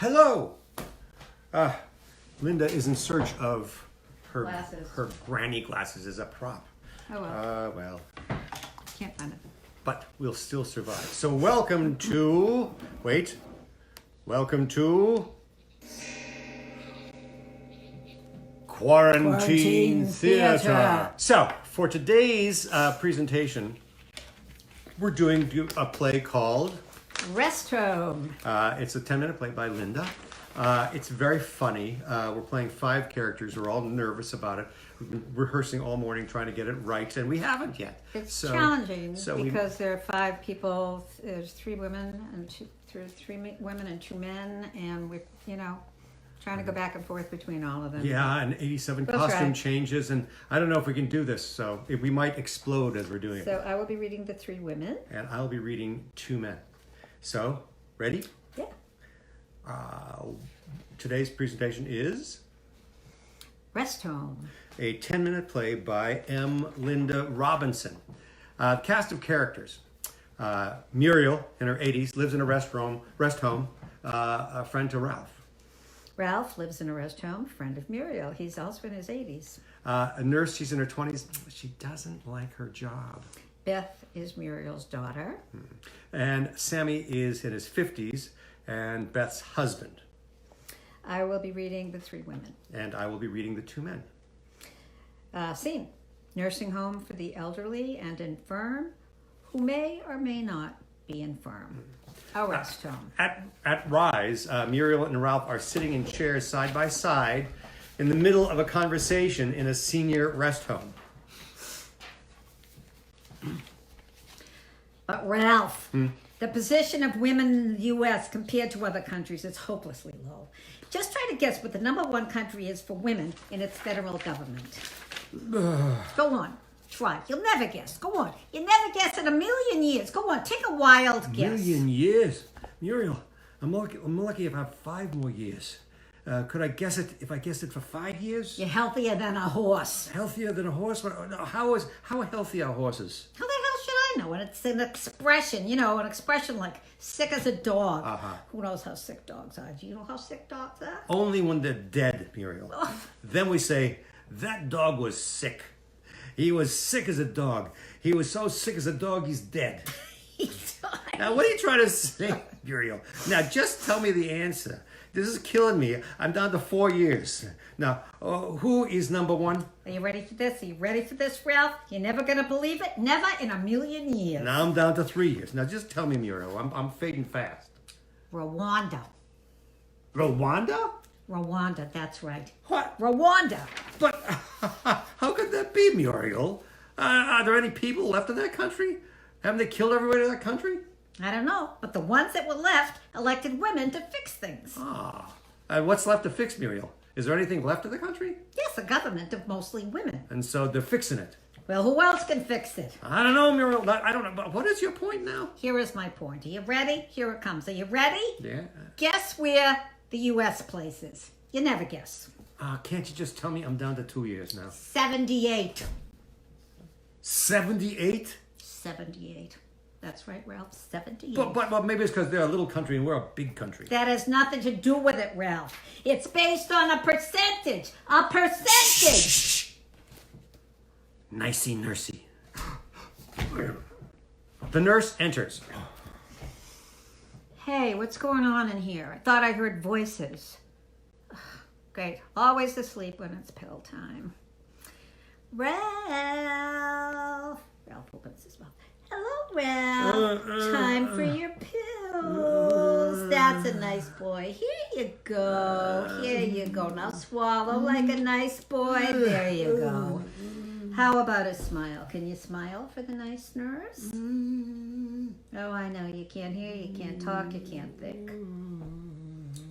Hello! Linda is in search of her Glasses. her granny glasses as a prop. Oh well, Well, can't find it. but we'll still survive. So welcome to... Wait. Welcome to... Quarantine Theater. Theater. So, for today's presentation, we're doing a play called... Rest home. It's a 10-minute play by Linda. It's very funny. We're playing 5 characters. We're all nervous about it. We've been rehearsing all morning trying to get it right, and we haven't yet. It's So- challenging so because there are 5 people. There's 3 women and 3 women and 2 men, and we're trying to go back and forth between all of them. Yeah, and 87 That's costume right. changes, and I don't know if we can do this, so we might explode as we're doing it. So I will be reading the 3 women. And I'll be reading 2 men. So, ready? Yeah. Today's presentation is Rest home. a 10-minute play by M. Linda Robinson. Cast of characters. Muriel, in her 80s, lives in a rest home, a friend to Ralph. Ralph lives in a rest home, friend of Muriel. He's also in his 80s. A nurse, she's in her 20s. She doesn't like her job. Beth is Muriel's daughter. And Sammy is in his 50s and Beth's husband. I will be reading the 3 women. And I will be reading the 2 men. Scene. Nursing home for the elderly and infirm who may or may not be infirm. A rest home. At Rise, Muriel and Ralph are sitting in chairs side by side in the middle of a conversation in a senior rest home. But Ralph, the position of women in the U.S. compared to other countries is hopelessly low. Just try to guess what the #1 country is for women in its federal government. Go on. Try. You'll never guess. Go on. You'll never guess in a million years. Go on. Take a wild guess. Million years? Muriel, I'm lucky if I have 5 more years. Could I guess it if I guessed it for 5 years? You're healthier than a horse. Healthier than a horse? How healthy are horses? How the hell should I know? And it's an expression, an expression like sick as a dog. Uh-huh. Who knows how sick dogs are? Do you know how sick dogs are? Only when they're dead, Muriel. Then we say, that dog was sick. He was sick as a dog. He was so sick as a dog, he's dead. He died. Now, what are you trying to say, Muriel? Now, just tell me the answer. This is killing me. I'm down to 4 years. Now, who is #1? Are you ready for this? Are you ready for this, Ralph? You're never going to believe it? Never in a million years. Now I'm down to 3 years. Now, just tell me, Muriel. I'm fading fast. Rwanda. Rwanda? Rwanda, that's right. What? Rwanda. But how could that be, Muriel? Are there any people left in that country? Haven't they killed everybody in that country? I don't know, but the ones that were left elected women to fix things. And what's left to fix, Muriel? Is there anything left in the country? Yes, a government of mostly women. And so they're fixing it. Well, who else can fix it? I don't know, Muriel. I don't know. But what is your point now? Here is my point. Are you ready? Here it comes. Are you ready? Yeah. Guess where the U.S. place is. You never guess. Can't you just tell me I'm down to 2 years now? 78. 78? 78. That's right, Ralph. 78. But maybe it's because they're a little country and we're a big country. That has nothing to do with it, Ralph. It's based on a percentage. A percentage. Shh. Nicey nursey. The nurse enters. Hey, what's going on in here? I thought I heard voices. Great. Always asleep when it's pill time. Ralph. Ralph opens his mouth. Hello, Ralph. Time for your pills. That's a nice boy. Here you go. Here you go. Now swallow like a nice boy. There you go. How about a smile? Can you smile for the nice nurse? Oh, I know. You can't hear, you can't talk, you can't think.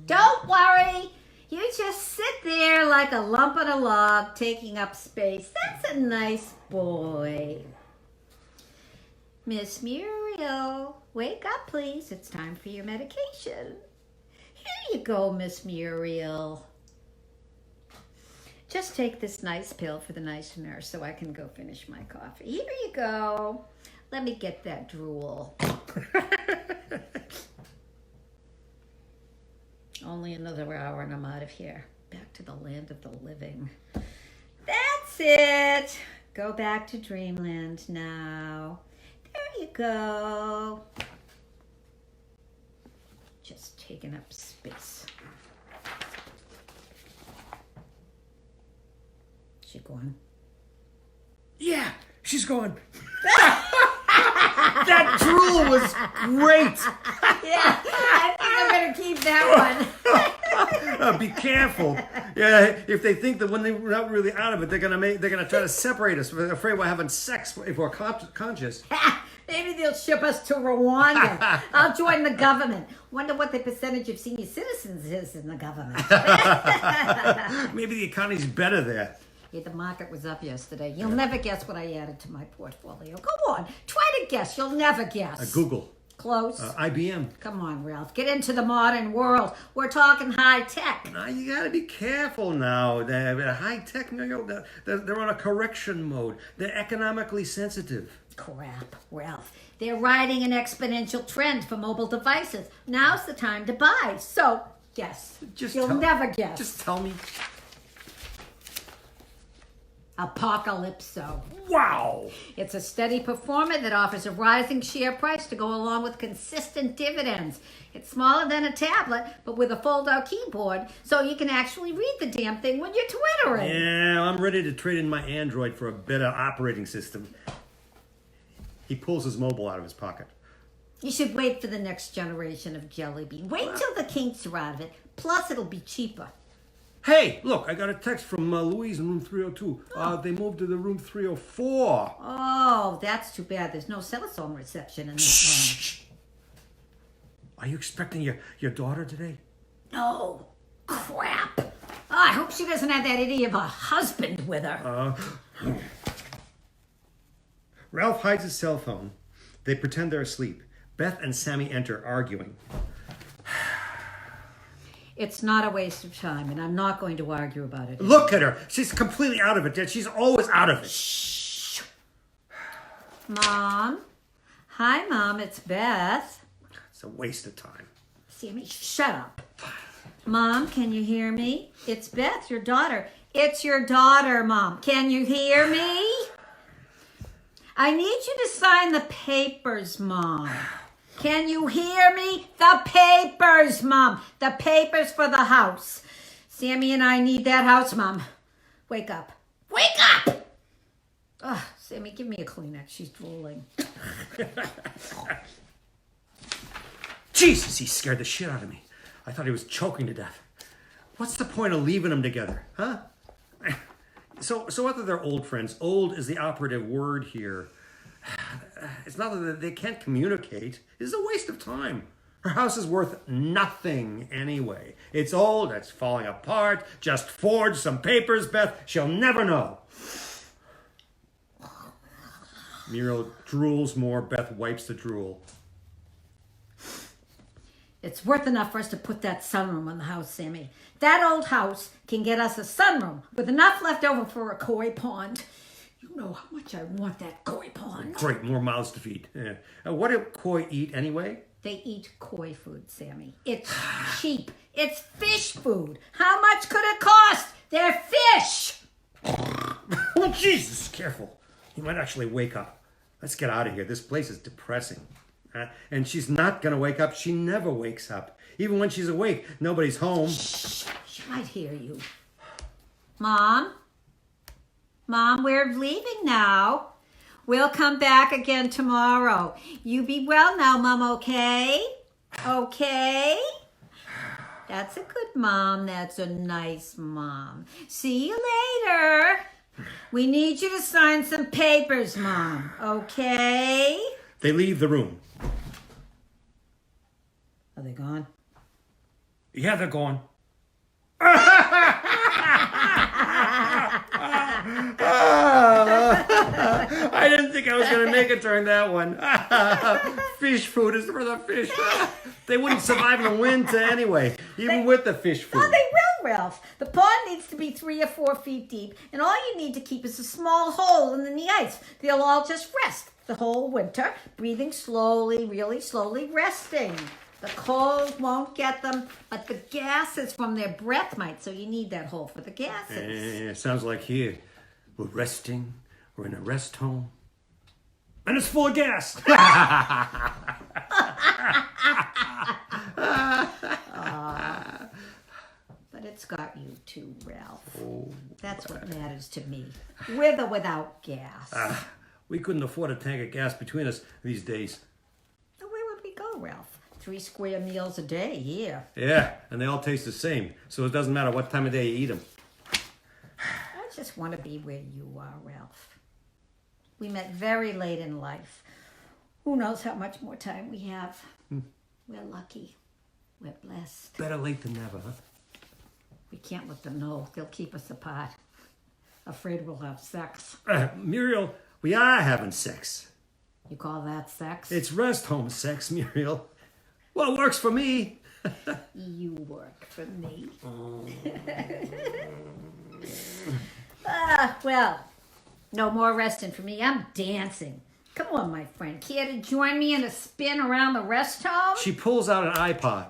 Don't worry. You just sit there like a lump on a log, taking up space. That's a nice boy. Miss Muriel, wake up, please. It's time for your medication. Here you go, Miss Muriel. Just take this nice pill for the nice nurse so I can go finish my coffee. Here you go. Let me get that drool. Only another hour and I'm out of here. Back to the land of the living. That's it. Go back to dreamland now. There you go. Just taking up space. She going? Yeah, she's going. That drool was great. Yeah, I think I'm gonna keep that one. Be careful. Yeah, if they think that when they're not really out of it, they're gonna try to separate us. They're afraid we're having sex if we're conscious. Maybe they'll ship us to Rwanda. I'll join the government. Wonder what the percentage of senior citizens is in the government. Maybe the economy's better there. Yeah, the market was up yesterday. You'll never guess what I added to my portfolio. Go on, try to guess. You'll never guess. Google. Close. IBM. Come on, Ralph. Get into the modern world. We're talking high tech. Now you gotta be careful now. They're high tech. They're on a correction mode. They're economically sensitive. Crap, Ralph. They're riding an exponential trend for mobile devices. Now's the time to buy. So, guess. You'll never guess. Just tell me. Apocalypso. Wow. It's a steady performer that offers a rising share price to go along with consistent dividends. It's smaller than a tablet, but with a fold-out keyboard, so you can actually read the damn thing when you're twittering. Yeah, I'm ready to trade in my Android for a better operating system. He pulls his mobile out of his pocket. You should wait for the next generation of Jelly Bean. Wait till the kinks are out of it. Plus, it'll be cheaper. Hey, look, I got a text from Louise in room 302. They moved to the room 304. Oh, that's too bad. There's no cell phone reception in this room. Are you expecting your daughter today? No. Crap. Oh, I hope she doesn't have that idiot of a husband with her. Ralph hides his cell phone. They pretend they're asleep. Beth and Sammy enter, arguing. It's not a waste of time, and I'm not going to argue about it. Look at her. She's completely out of it, Dad. She's always out of it. Shh. Mom? Hi, Mom. It's Beth. It's a waste of time. Sammy, shut up. Mom, can you hear me? It's Beth, your daughter. It's your daughter, Mom. Can you hear me? I need you to sign the papers, Mom. Can you hear me? The papers, Mom. The papers for the house. Sammy and I need that house, Mom. Wake up. Wake up! Ugh, Sammy, give me a Kleenex. She's drooling. Jesus, he scared the shit out of me. I thought he was choking to death. What's the point of leaving them together, huh? So whether they're old friends, old is the operative word here. It's not that they can't communicate. It's a waste of time. Her house is worth nothing anyway. It's old, it's falling apart. Just forge some papers, Beth. She'll never know. Muriel drools more. Beth wipes the drool. It's worth enough for us to put that sunroom on the house, Sammy. That old house can get us a sunroom with enough left over for a koi pond. You know how much I want that koi pond. Great, more mouths to feed. Yeah. What do koi eat anyway? They eat koi food, Sammy. It's cheap. It's fish food. How much could it cost? They're fish. Oh, Jesus, careful. He might actually wake up. Let's get out of here. This place is depressing. And she's not going to wake up. She never wakes up. Even when she's awake, nobody's home. Shh. She might hear you. Mom? Mom, we're leaving now. We'll come back again tomorrow. You be well now, Mom, okay? Okay? That's a good mom. That's a nice mom. See you later. We need you to sign some papers, Mom. Okay? They leave the room. Are they gone? Yeah, they're gone. I didn't think I was going to make it during that one. Fish food is for the fish. They wouldn't survive in the winter anyway, even with the fish food. Oh, they will, Ralph. The pond needs to be 3 or 4 feet deep, and all you need to keep is a small hole in the ice. They'll all just rest the whole winter, breathing slowly, really slowly, resting. The cold won't get them, but the gases from their breath might, so you need that hole for the gases. Sounds like here. We're resting. We're in a rest home. And it's full of gas. But it's got you too, Ralph. That's what matters to me. With or without gas. We couldn't afford a tank of gas between us these days. Now, where would we go, Ralph? 3 square meals a day here. Yeah, and they all taste the same, so it doesn't matter what time of day you eat them. I just want to be where you are, Ralph. We met very late in life. Who knows how much more time we have? We're lucky. We're blessed. Better late than never, huh? We can't let them know. They'll keep us apart. Afraid we'll have sex. Muriel, we are having sex. You call that sex? It's rest home sex, Muriel. Well, it works for me. You work for me. Well, no more resting for me. I'm dancing. Come on, my friend. Care to join me in a spin around the rest home? She pulls out an iPod.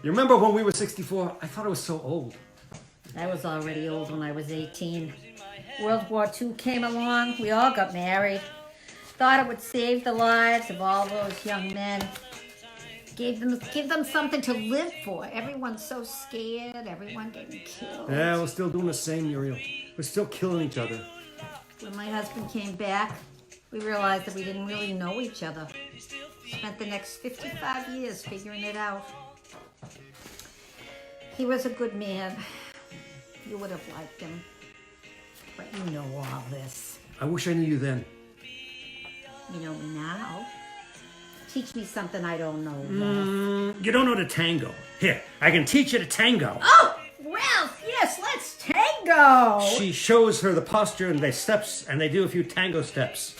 You remember when we were 64? I thought it was so old. I was already old when I was 18. World War II came along. We all got married. Thought it would save the lives of all those young men. Give them something to live for. Everyone's so scared. Everyone getting killed. Yeah, we're still doing the same, Muriel. We're still killing each other. When my husband came back, we realized that we didn't really know each other. Spent the next 55 years figuring it out. He was a good man. You would have liked him. But you know all this. I wish I knew you then. You know me now. Teach me something I don't know. You don't know the tango. Here, I can teach you the tango. Oh, Ralph, yes, let's tango. She shows her the posture and the steps, and they do a few tango steps.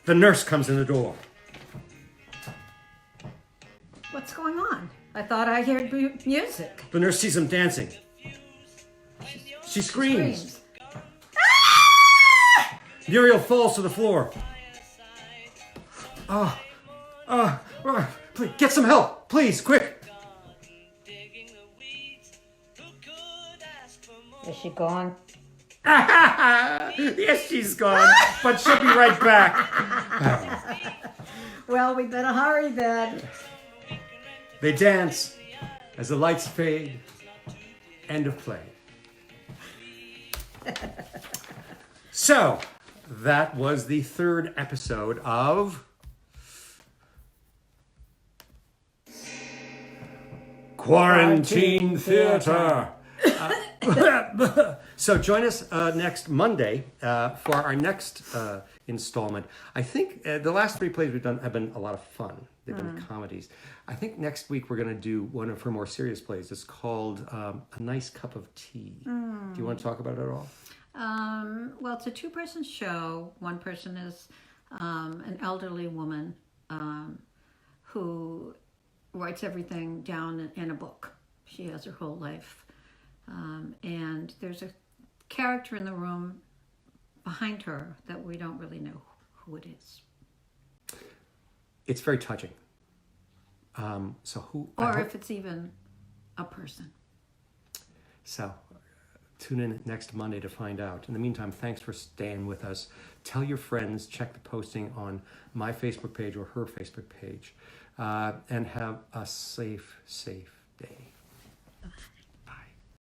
The nurse comes in the door. What's going on? I thought I heard music. The nurse sees them dancing. She screams. Ah! Muriel falls to the floor. Please, get some help, please, quick. Is she gone? Yes, she's gone, but she'll be right back. Well, we better hurry then. They dance as the lights fade. End of play. So, that was the 3rd episode of Quarantine Theater. So join us next Monday for our next installment. I think the last 3 plays we've done have been a lot of fun. They've been comedies. I think next week we're going to do one of her more serious plays. It's called A Nice Cup of Tea. Do you want to talk about it at all? Well, it's a 2-person show. One person is an elderly woman who writes everything down in a book. She has her whole life. And there's a character in the room behind her that we don't really know who it is. It's very touching. So who? Or if it's even a person. So tune in next Monday to find out. In the meantime, thanks for staying with us. Tell your friends, check the posting on my Facebook page or her Facebook page, and have a safe day.